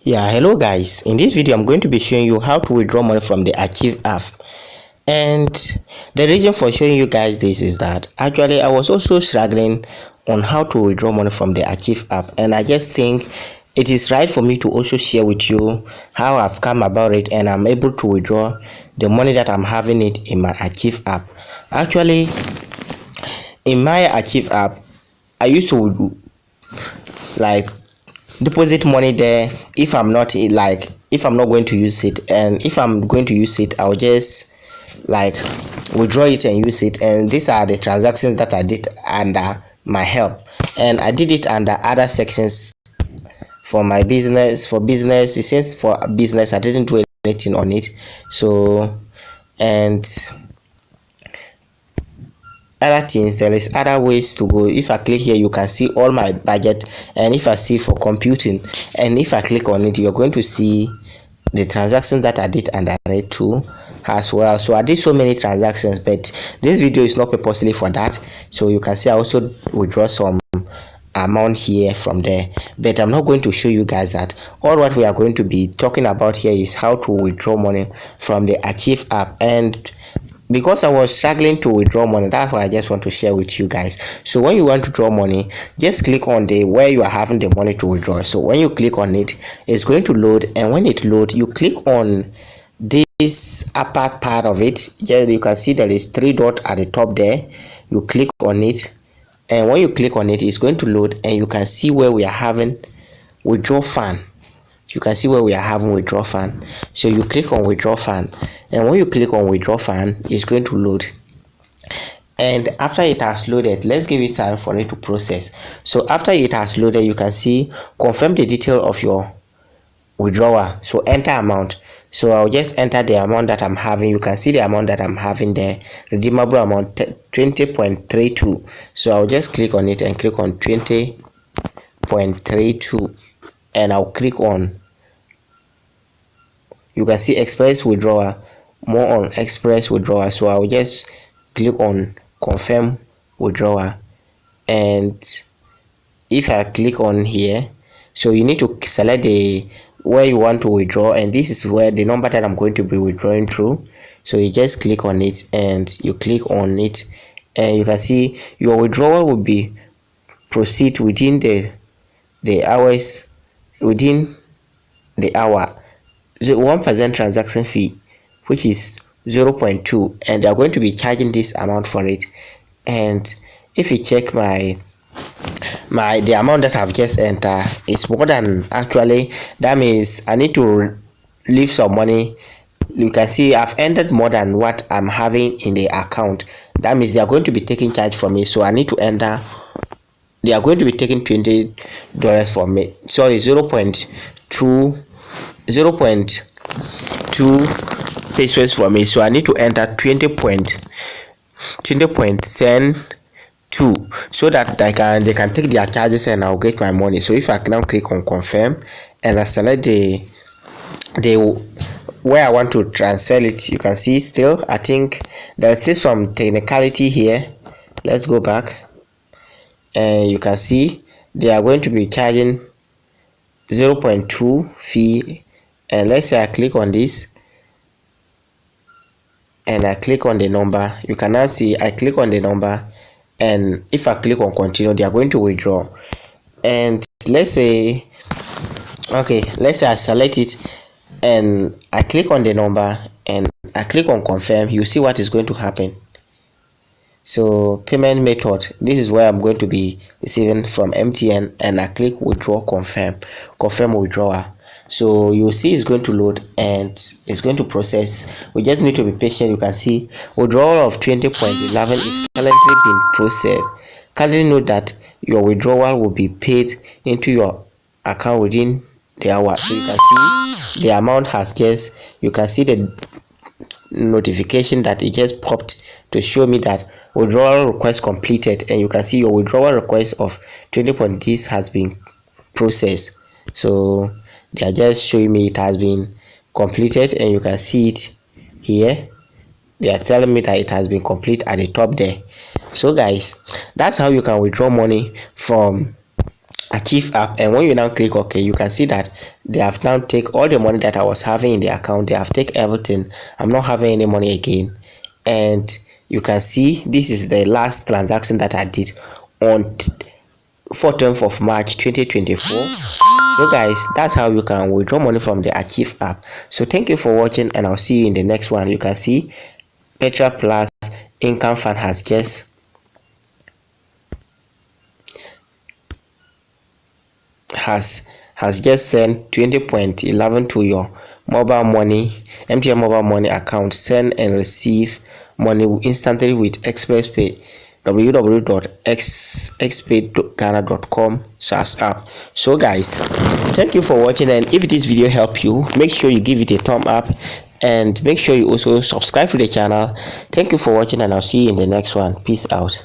Yeah, hello guys. In this video, I'm going to be showing you how to withdraw money from the Achieve app. And the reason for showing you guys this is that actually I was also struggling on how to withdraw money from the Achieve app, and I just think it is right for me to also share with you how I've come about it and I'm able to withdraw the money that I'm having it in my Achieve app. Actually, in my Achieve app, I used to like deposit money there if I'm not if I'm not going to use it, and if I'm going to use it, I'll just like withdraw it and use it. And these are the transactions that I did under my help, and I did it under other sections for my business. For business, since for business I didn't do anything on it. So, and other things, there is other ways to go. If I click here, you can see all my budget, and if I see for computing, and if I click on it, you're going to see the transactions that I did under it too as well. So I did so many transactions, but this video is not purposely for that. So you can see I also withdraw some amount here from there, but I'm not going to show you guys that. All what we are going to be talking about here is how to withdraw money from the Achieve app. And because I was struggling to withdraw money, that's why I just want to share with you guys. So when you want to draw money, just click on the where you are having the money to withdraw. So when you click on it, it's going to load, and when it loads, you click on this upper part of it. Yeah, you can see there is three dots at the top there. You click on it, and when you click on it, it's going to load, and you can see where we are having withdraw fund. You can see where we are having withdraw fund. So you click on withdraw fund, and when you click on withdraw fund, it's going to load. And after it has loaded, let's give it time for it to process. So after it has loaded, you can see confirm the detail of your withdrawal. So enter amount. So I'll just enter the amount that I'm having. You can see the amount that I'm having there, redeemable amount 20.32. So I'll just click on it and click on 20.32, and I'll click on, you can see express withdrawal, more on express withdrawal. So I'll just click on confirm withdrawal, and if I click on here, so you need to select the where you want to withdraw, and this is where the number that I'm going to be withdrawing through. So you just click on it and you click on it, and you can see your withdrawal will be proceed within the hours, within the hour. 1% transaction fee, which is 0.2, and they are going to be charging this amount for it. And if you check the amount that I've just entered is more than, actually that means I need to leave some money. You can see I've entered more than what I'm having in the account. That means they are going to be taking charge from me, so I need to enter. They are going to be taking $20 from me, sorry, 0.2 pesos for me. So I need to enter 20.10.2, so that they can take their charges and I'll get my money. So if I now click on confirm and I select the where I want to transfer it, you can see still I think there's still some technicality here. Let's go back, and you can see they are going to be charging 0.2 fee. And let's say I click on this and I click on the number. You can now see I click on the number, and if I click on continue, they are going to withdraw. And let's say I select it and I click on the number and I click on confirm. You see what is going to happen. So payment method, this is where I'm going to be receiving from MTN, and I click withdraw, confirm withdrawal. So you'll see it's going to load and it's going to process. We just need to be patient. You can see withdrawal of 20.11 is currently being processed. Kindly note that your withdrawal will be paid into your account within the hour. So you can see the amount has just, you can see the notification that it just popped to show me that withdrawal request completed, and you can see your withdrawal request of 20.this has been processed. So they are just showing me it has been completed, and you can see it here. They are telling me that it has been complete at the top there. So guys, that's how you can withdraw money from Achieve app, and when you now click OK, you can see that they have now take all the money that I was having in the account. They have take everything. I'm not having any money again. And you can see this is the last transaction that I did on 14th of March 2024. So guys, that's how you can withdraw money from the Achieve app. So thank you for watching, and I'll see you in the next one. You can see Petra Plus Income Fund has just sent 20.11 to your mobile money, MTN mobile money account. Send and receive money instantly with ExpressPay. www.xpayghana.com/app. So guys, thank you for watching, and if this video helped you, make sure you give it a thumb up, and make sure you also subscribe to the channel. Thank you for watching, and I'll see you in the next one. Peace out.